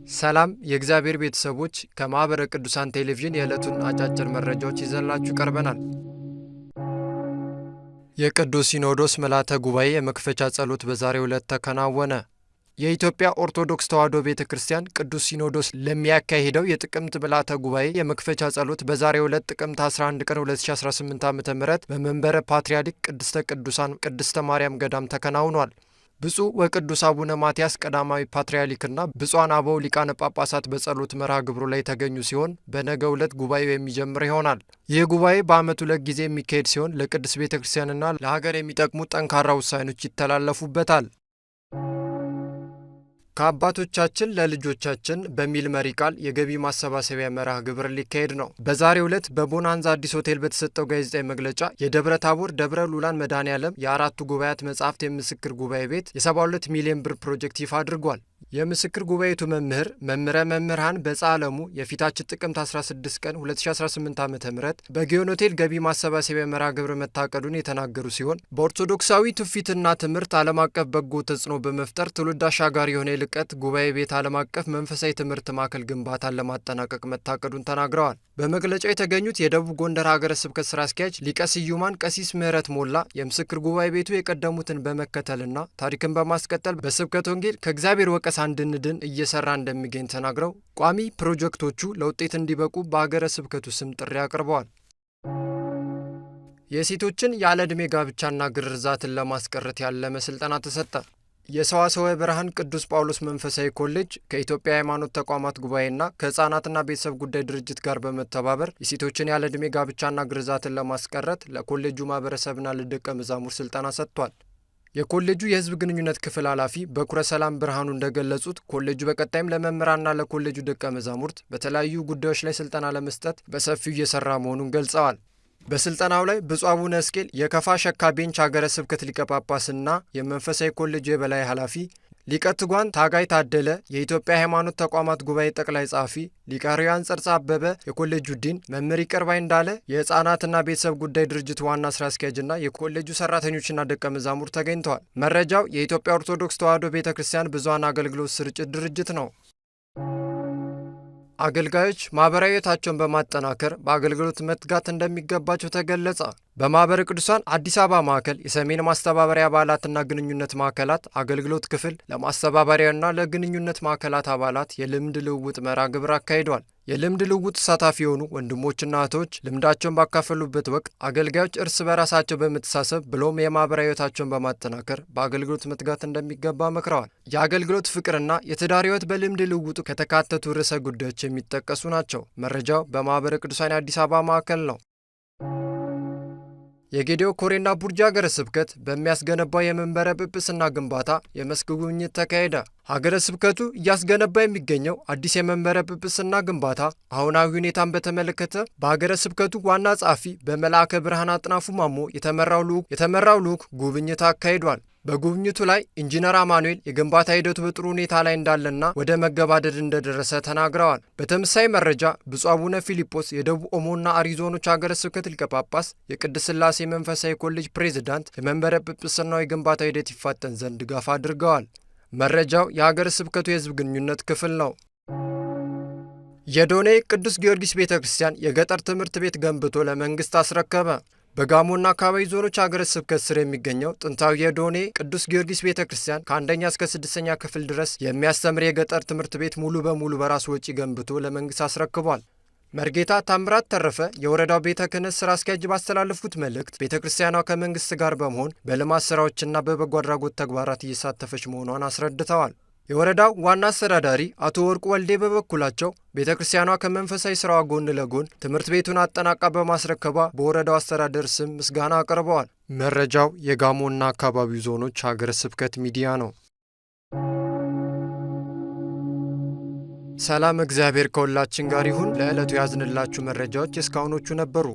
ሰላም የእግዚአብሔር ቤተሰቦች ከማኅበረ ቅዱሳን ቴሌቪዥን የዕለቱን አጫጭር መረጃዎች ይዘንላችሁ ቀርበናል። የቅዱስ ሲኖዶስ ምልዓተ ጉባኤ የመክፈቻ ጸሎት በዛሬው ዕለት ተከናወነ። የኢትዮጵያ ኦርቶዶክስ ተዋሕዶ ቤተ ክርስቲያን ቅዱስ ሲኖዶስ ለሚያካሂደው የጥቅምት ምልዓተ ጉባኤ የመክፈቻ ጸሎት በዛሬው ዕለት ጥቅምት 11 ቀን 2018 ዓ.ም በመንበረ ፓትርያርክ ቅድስተ ቅዱሳን ቅድስተ ማርያም ገዳም ተከናውኗል። ብፁዕ ወቅዱስ አቡነ ማትያስ ቀዳማዊ ፓትርያርክና ብፁዓን አበው ሊቃነ ጳጳሳት በጸሎት መርሃ ግብሩ ላይ የተገኙ ሲሆን በነገው ዕለት ጉባኤው የሚጀምር ይሆናል። ይህ ጉባኤ በዓመት 2 ጊዜ የሚካሄድ ሲሆን ለቅድስት ቤተ ክርስቲያንና ለሀገር የሚጠቅሙ ጠንካራ ውሳኔዎች ይተላለፉበታል። ከአባቶቻችን ለልጆቻችን በሚል መሪ ቃል የገቢ ማሰባሰቢያ መርሃ ግብር ሊካሄድ ነው። በዛሬው ዕለት በቦናንዛ አዲስ ሆቴል በተሰጠው ጋዜጣዊ መግለጫ የደብረ ታቦር ደብረ ሉላን መድኃኔዓለም የአራቱ ጉባኤያት መጻሕፍት የምስክር ጉባኤ ቤት የ72 ሚሊዮን ብር ፕሮጀክት ይፋ አድርጓል። የምስክር ጉባኤቱ መምህረ መምህራን በዓለሙ የፊታችን ጥቅምት 16 ቀን 2018 ዓ.ም በጊዮን ሆቴል ገቢ ማሰባሰቢያ መርሃ ግብር መታቀዱን የተናገሩ ሲሆን በኦርቶዶክሳዊ ትውፊትና ትምህርት ዓለም አቀፍ በጎ ተጽዕኖ በመፍጠር ትውልድ አሻጋሪ የሆነ የልቀት ጉባኤ ቤት ዓለም አቀፍ መንፈሳዊ ትምህርት ማዕከል ግንባታን ለማጠናቀቅ መታቀዱን ተናግረዋል። በመግለጫው የተገኙት የደቡብ ጎንደር ሀገረ ስብከት ስራ አስኪያጅ ሊቀ ስዩማን ቀሲስ ምህረት ሞላ የምስክር ጉባኤ ቤቱ የቀደሙትን በመከተልና ታሪክን በማስቀጠል በስብከተ ወንጌል ከእግዚአብሔር ወቀሳ እንድንድን እየሰራ እንደሚገኝ ተናግረው ቋሚ ፕሮጀክቶቹ ለውጤት እንዲበቁ በሀገረ ስብከቱ ስም ጥሪ አቅርበዋል። የሴቶችን ያለ ዕድሜ ጋብቻና ግርዛትን ለማስቀረት ያለመ ስልጠና ተሰጠ። የሰዋስወ ብርሃን ቅዱስ ጳውሎስ መንፈሳዊ ኮሌጅ ከኢትዮጵያ ሃይማኖት ተቋማት ጉባኤና ከሕፃናትና ቤተሰብ ጉዳይ ድርጅት ጋር በመተባበር የሴቶችን ያለ ዕድሜ ጋብቻና ግርዛትን ለማስቀረት ለኮሌጁ ማህበረሰብና ለደቀ መዛሙር ስልጠና ሰጥቷል። የኮሌጁ የሕዝብ ግንኙነት ክፍል ኃላፊ በኩረ ሰላም ብርሃኑ እንደገለጹት ኮሌጁ በቀጣይም ለመምህራንና ለኮሌጁ ደቀ መዛሙርት በተለያዩ ጉዳዮች ላይ ስልጠና ለመስጠት በሰፊው እየሰራ መሆኑን ገልጸዋል። በስልጠናው ላይ ብፁዕ አቡነ ሕዝቅኤል የከፋ ሸካ ቤንች ሀገረ ስብከት ሊቀ ጳጳስና የመንፈሳዊ ኮሌጁ የበላይ ኃላፊ፣ ሊቀ ትጉሃን ታጋይ ታደለ የኢትዮጵያ ሃይማኖት ተቋማት ጉባኤ ጠቅላይ ጸሐፊ፣ ሊቀ ኅሩያን ጸርጸ አበበ የኮሌጁ ዲን፣ መምህር ይቅርባይ እንዳለ የሕፃናትና ቤተሰብ ጉዳይ ድርጅት ዋና ስራ አስኪያጅና የኮሌጁ ሰራተኞችና ደቀ መዛሙር ተገኝተዋል። መረጃው የኢትዮጵያ ኦርቶዶክስ ተዋሕዶ ቤተ ክርስቲያን ብዙኃን አገልግሎት ስርጭት ድርጅት ነው። አገልጋዮች ማህበራዊ ሕይወታቸውን በማጠናከር በአገልግሎት መትጋት እንደሚገባቸው ተገለጸ። በማኅበረ ቅዱሳን አዲስ አበባ ማዕከል የሰሜን ማስተባበሪያ አባላትና ግንኙነት ማዕከላት አገልግሎት ክፍል ለማስተባበሪያና ለግንኙነት ማዕከላት አባላት የልምድ ልውውጥ መርሃ ግብር አካሂደዋል። የልምድ ልውውጥ ተሳታፊ የሆኑ ወንድሞችና እህቶች ልምዳቸውን ባካፈሉበት ወቅት አገልጋዮች እርስ በራሳቸው በመተሳሰብ ብሎም የማህበራዊ ሕይወታቸውን በማጠናከር በአገልግሎት መትጋት እንደሚገባ መክረዋል። የአገልግሎት ፍቅርና የትዳር ሕይወት በልምድ ልውውጡ ከተካተቱ ርዕሰ ጉዳዮች የሚጠቀሱ ናቸው። መረጃው በማኅበረ ቅዱሳን የአዲስ አበባ ማዕከል ነው። የጌዴኦ ኮሬና ቡርጂ ሀገረ ስብከት በሚያስገነባው የመንበረ ጵጵስና ግንባታ የመስክ ጉብኝት ተካሄደ። ሀገረ ስብከቱ እያስገነባ የሚገኘው አዲስ የመንበረ ጵጵስና ግንባታ አሁናዊ ሁኔታን በተመለከተ በሀገረ ስብከቱ ዋና ጸሐፊ በመልአከ ብርሃን አጥናፉ ማሞ የተመራው ልዑክ ጉብኝት አካሂዷል። በጉብኝቱ ላይ ኢንጂነር አማኑኤል የግንባታ ሂደቱ በጥሩ ሁኔታ ላይ እንዳለና ወደ መገባደድ እንደደረሰ ተናግረዋል። በተመሳሳይ መረጃ ብፁዕ አቡነ ፊልጶስ የደቡብ ኦሞና አሪ ዞኖች ሀገረ ስብከት ሊቀ ጳጳስ፣ የቅድስት ሥላሴ መንፈሳዊ ኮሌጅ ፕሬዝዳንት የመንበረ ጵጵስናው የግንባታ ሂደት ይፋጠን ዘንድ ድጋፍ አድርገዋል። መረጃው የሀገረ ስብከቱ የሕዝብ ግንኙነት ክፍል ነው። የዶኔ ቅዱስ ጊዮርጊስ ቤተ ክርስቲያን የገጠር ትምህርት ቤት ገንብቶ ለመንግሥት አስረከበ። በጋሞና አካባቢ ዞኖች ሀገረ ስብከት ስር የሚገኘው ጥንታዊ የዶኔ ቅዱስ ጊዮርጊስ ቤተ ክርስቲያን ከ1ኛ እስከ 6ኛ ክፍል ድረስ የሚያስተምር የገጠር ትምህርት ቤት ሙሉ በሙሉ በራሱ ወጪ ገንብቶ ለመንግሥት አስረክቧል። መርጌታ ታምራት ተረፈ የወረዳው ቤተ ክህነት ስራ አስኪያጅ ባስተላለፉት መልእክት ቤተ ክርስቲያኗ ከመንግሥት ጋር በመሆን በልማት ስራዎችና በበጎ አድራጎት ተግባራት እየሳተፈች መሆኗን አስረድተዋል። የወረዳው ዋና አስተዳዳሪ አቶ ወርቁ ወልዴ በበኩላቸው ቤተ ክርስቲያኗ ከመንፈሳዊ ስራዋ ጎን ለጎን ትምህርት ቤቱን አጠናቃ በማስረከቧ በወረዳው አስተዳደር ስም ምስጋና አቅርበዋል። መረጃው የጋሞና አካባቢው ዞኖች ሀገረ ስብከት ሚዲያ ነው። ሰላም፣ እግዚአብሔር ከሁላችን ጋር ይሁን። ለዕለቱ ያዝንላችሁ መረጃዎች እስካሁኖቹ ነበሩ።